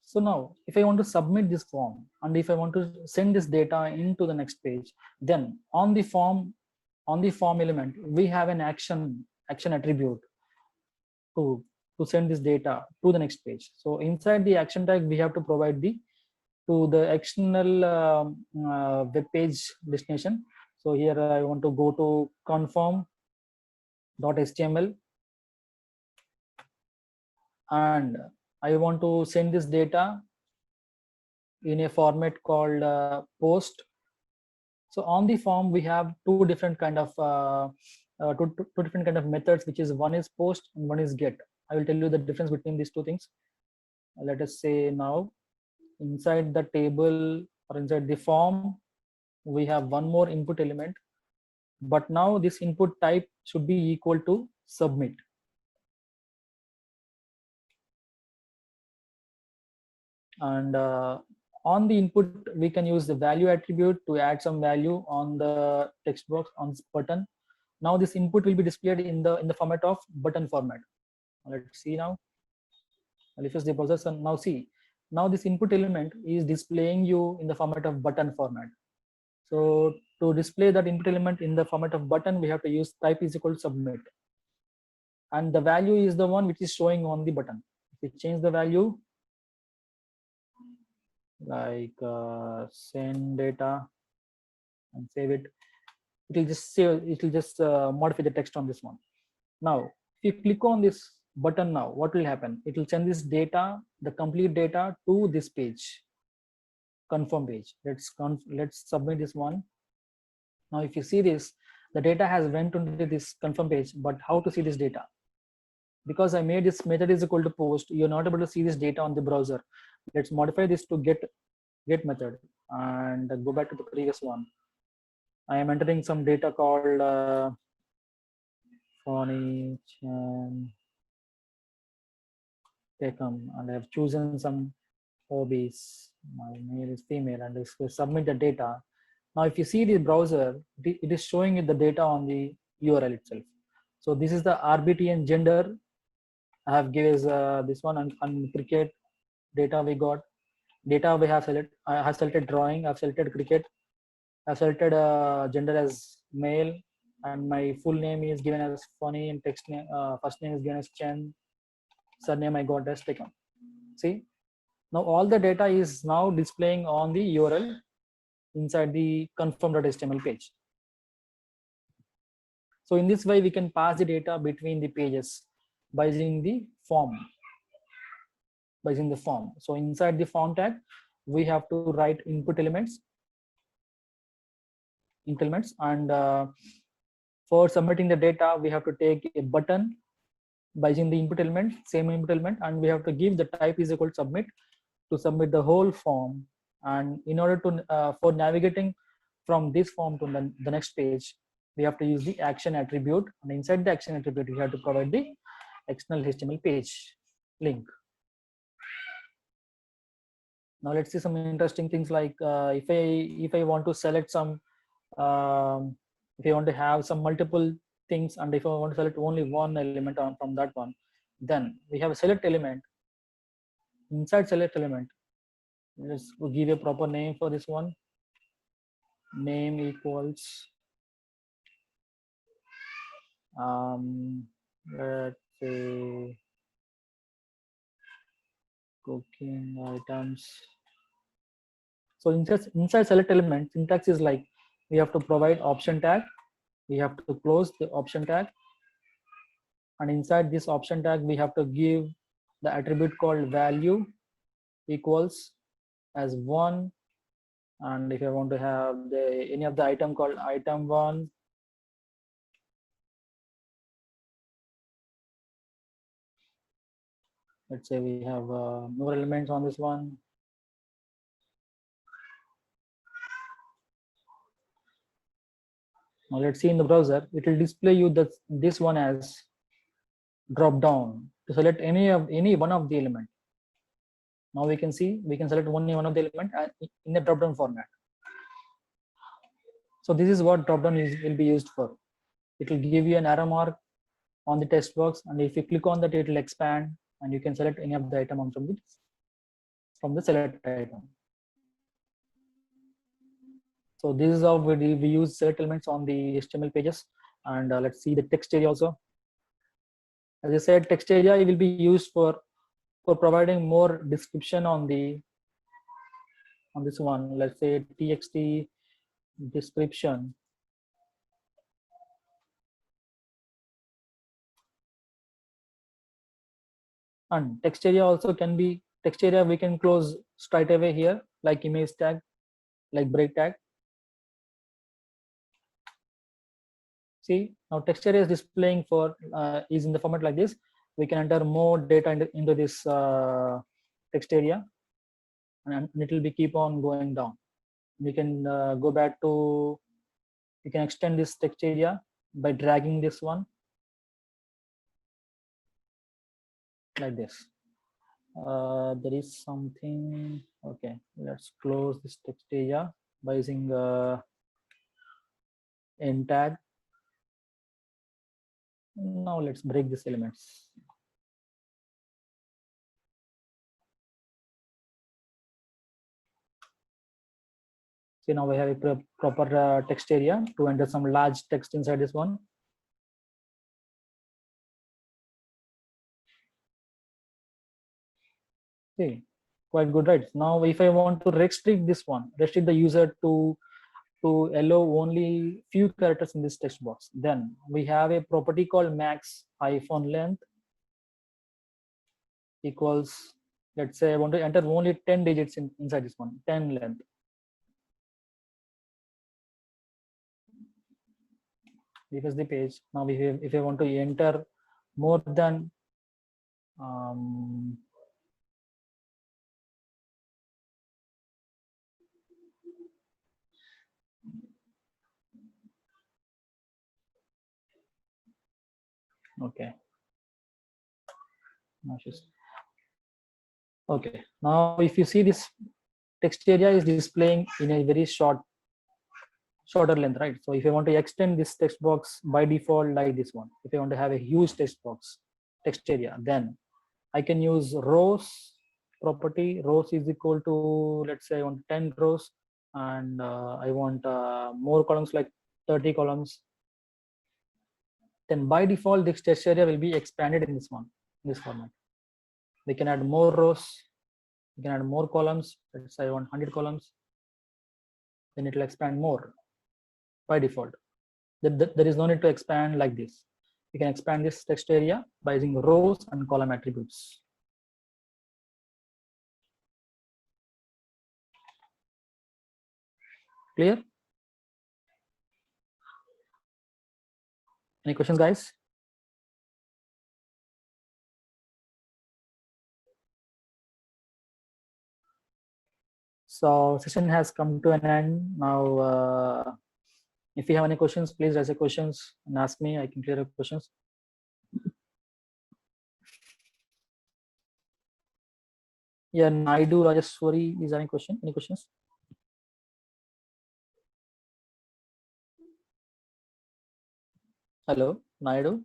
So now if I want to submit this form and if I want to send this data into the next page, then on the form element, we have an action attribute to send this data to the next page. So inside the action tag, we have to provide to the external web page destination. So here I want to go to confirm.html, and I want to send this data in a format called post. So on the form, we have two different kind of methods, which is one is post and one is get. I will tell you the difference between these two things. Let us say now inside the table or inside the form, we have one more input element, but now this input type should be equal to submit. And on the input, we can use the value attribute to add some value on the text box on this button. Now this input will be displayed in the format of button format. Let's see now. I'll refresh the browser. And now see, now this input element is displaying you in the format of button format. So to display that input element in the format of button, we have to use type is equal to submit, and the value is the one which is showing on the button. If we change the value, like send data and save it, it will just save, it will just modify the text on this one. Now if you click on this button, now what will happen? It will send this data, the complete data, to this page, confirm page. Let's submit this one. Now if you see this, the data has went into this confirm page, but how to see this data? Because I made this method is equal to post, you're not able to see this data on the browser. Let's modify this to get get method and go back to the previous one. I am entering some data called Phonic and Taken, and I have chosen some hobbies. My male is female, and this will submit the data. Now, if you see the browser, it is showing you the data on the URL itself. So this is the RBT and gender. I have given this one and cricket data we got. Data we have selected. I have selected drawing. I've selected cricket. I've selected gender as male, and my full name is given as Funny, and text name, first name is given as Chen. Surname I got as taken. See, now all the data is now displaying on the URL inside the confirm.html page. So in this way, we can pass the data between the pages by using the form. So inside the form tag, we have to write input elements, and for submitting the data, we have to take a button by using the input element, same input element, and we have to give the type is equal to submit to submit the whole form. And in order to for navigating from this form to the next page, we have to use the action attribute, and inside the action attribute we have to provide the external HTML page link. Now let's see some interesting things like if I want to select some if I want to have some multiple things, and if I want to select only one element from that one, then we have a select element. Inside select element, let's give a proper name for this one. Name equals let's say cooking items. So inside select element, syntax is like we have to provide option tag, we have to close the option tag, and inside this option tag we have to give the attribute called value equals as 1. And if I want to have any of the item called item 1, let's say we have more elements on this one. Now let's see in the browser, it will display you this one as drop down to select any one of the element. Now we can see we can select only one of the element in the drop down format. So this is what drop down will be used for. It will give you an arrow mark on the text box, and if you click on that, it will expand, and you can select any of the item from the select item. So this is how we use select elements on the HTML pages. And let's see the text area also. As I said, text area will be used for providing more description on this one. Let's say txt description. And text area also can be text area we can close straight away here, like image tag, like break tag. See, now text area is displaying for is in the format like this. We can enter more data into this text area, and it will be keep on going down. We can go back to, you can extend this text area by dragging this one like this. There is something. Okay, let's close this text area by using end tag. Now let's break these elements. See, now we have a proper text area to enter some large text inside this one. See, quite good, right? Now if I want to restrict this one, restrict the user to allow only few characters in this text box, then we have a property called max -length equals, let's say I want to enter only 10 digits inside this one, 10 length. This is the page. Now if I want to enter more than Okay. Okay. Now, if you see this text area is displaying in a very shorter length, right? So if I want to extend this text box by default like this one, if I want to have a huge text area, then I can use rows property. Rows is equal to, let's say I want 10 rows, and I want more columns, like 30 columns. Then by default, this text area will be expanded in this format. We can add more rows, we can add more columns. Let's say I want 100 columns, then it will expand more by default. There is no need to expand like this. You can expand this text area by using rows and column attributes. Clear? Any questions, guys? So session has come to an end now. If you have any questions, please raise your questions and ask me. I can clear your questions. Yeah, Naidu Rajeshwari, is there any question? Any questions? Hello, Naidu.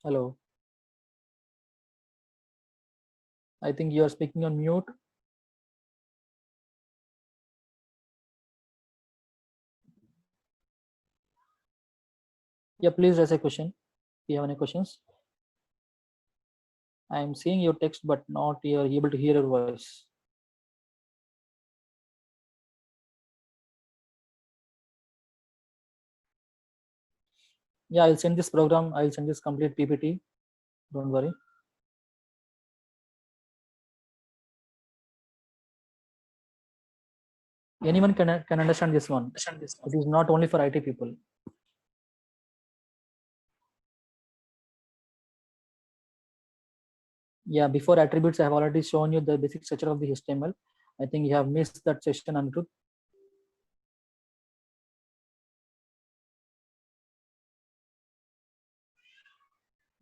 Hello. I think you are speaking on mute. Yeah, please raise a question. If you have any questions. I am seeing your text, but not able to hear your voice. Yeah, I'll send this program. I'll send this complete PPT. Don't worry. Anyone can understand this one. It is not only for IT people. Yeah, before attributes, I have already shown you the basic structure of the HTML. I think you have missed that session, Anirudh.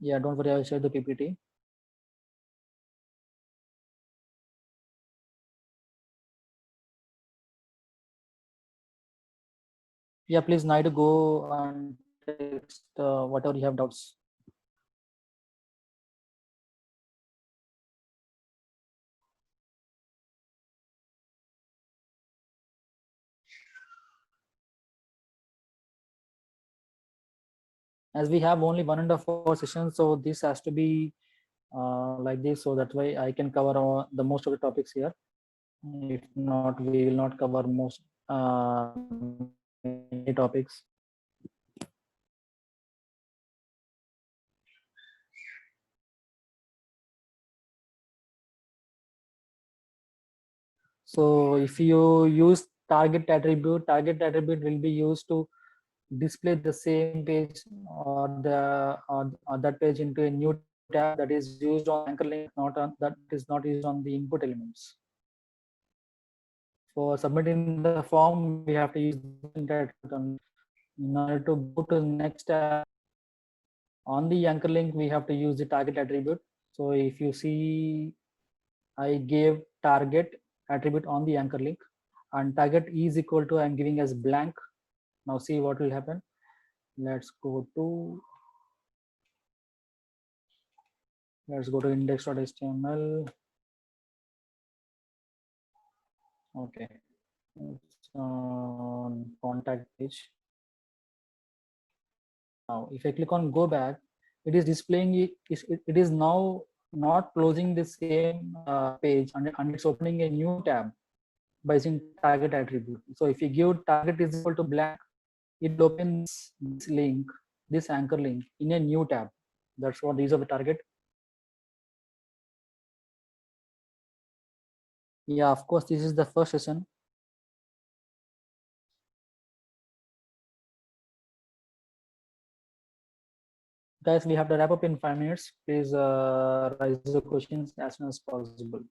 Yeah, don't worry, I will share the PPT. Yeah, please, Naidu, go and text whatever you have doubts. As we have only 1.5 hour session, so this has to be like this, so that way I can cover the most of the topics here. If not, we will not cover most many topics. So if you use target attribute will be used to display the same page or that page into a new tab that is used on anchor link, not on that is not used on the input elements. For submitting the form, we have to use that in order to go to the next tab. On the anchor link, we have to use the target attribute. So if you see, I gave target attribute on the anchor link, and target is equal to, I'm giving as blank. Now see what will happen. Let's go to index.html. Okay, it's on contact page. Now if I click on go back, it is displaying it is now not closing the same page, and it's opening a new tab by using target attribute. So if you give target is equal to blank, it opens this link, this anchor link, in a new tab. That's what these are the target. Yeah, of course, this is the first session. Guys, we have to wrap up in 5 minutes. Please raise the questions as soon as possible.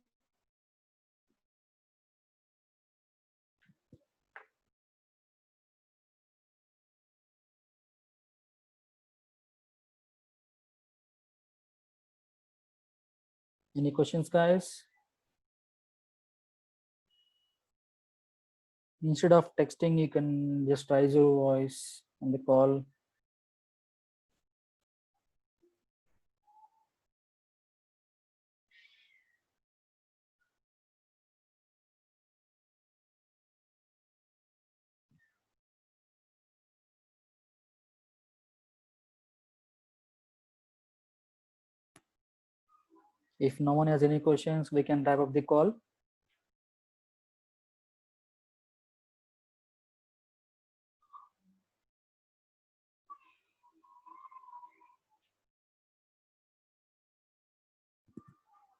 Any questions, guys? Instead of texting, you can just raise your voice on the call. If no one has any questions, we can wrap up the call.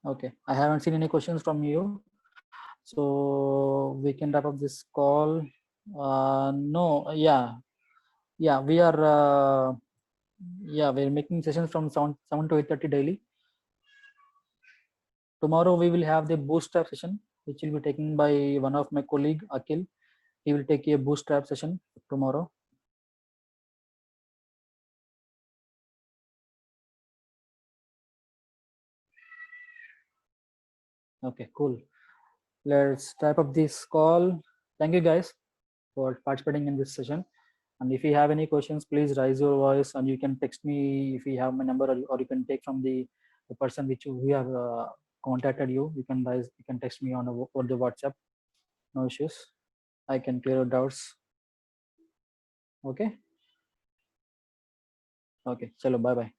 Okay, I haven't seen any questions from you, so we can wrap up this call. No, yeah, we're making sessions from 7 to 8:30 daily. Tomorrow we will have the bootstrap session, which will be taken by one of my colleague Akhil. He will take a bootstrap session tomorrow. Okay, cool. Let's wrap up this call. Thank you guys for participating in this session. And if you have any questions, please raise your voice, and you can text me if you have my number, or you can take from the person we have contacted you. You can text me on the WhatsApp. No issues. I can clear your doubts. Okay. Okay. Chalo. Bye bye.